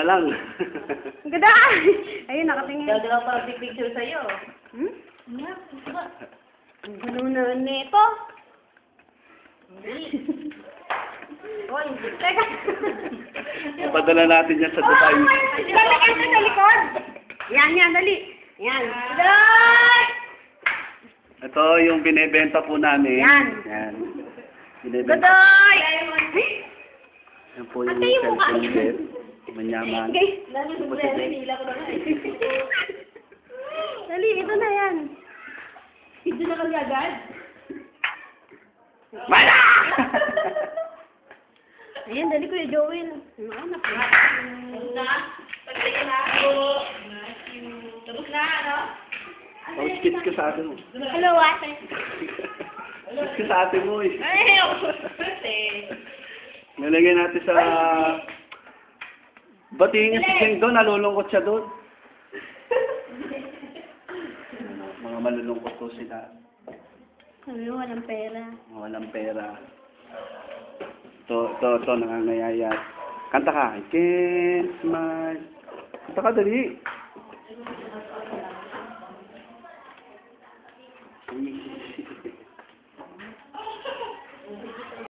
lang. Ang ganda! Ayun, nakatingin. Gagalaw pa big picture sa'yo. Hmm? Nga, diba? Ang gulo na nito. Oy, Teka. Ipadala natin yan sa Dubai. Lalagay mo sa likod. Yan, dali. Yan. Dali! Ito yung binebenta po namin. Yan. Yan. Binebenta. Godoy! Yan po yung cellphone set. Manyaman. Okay. dami mo na nila ko na nga eh. Dali, ito na yan. Hindi na kami agad. Wala! Ayan, dali Kuya Joel. Anak. Tapos na? Pagkita na ako. Tapos na, ano? Oh, skits ka sa atin mo. Hello, ate. Skits ka sa atin mo eh. Ay, ako. Nalagay natin sa... Batiin niya si Jeng doon, nalulungkot siya doon. Mga malulungkot po sila. Sabi mo, walang pera. Mga walang pera. Ito, nangangayayat. Kanta ka. I can't smile. Kanta ka, dali.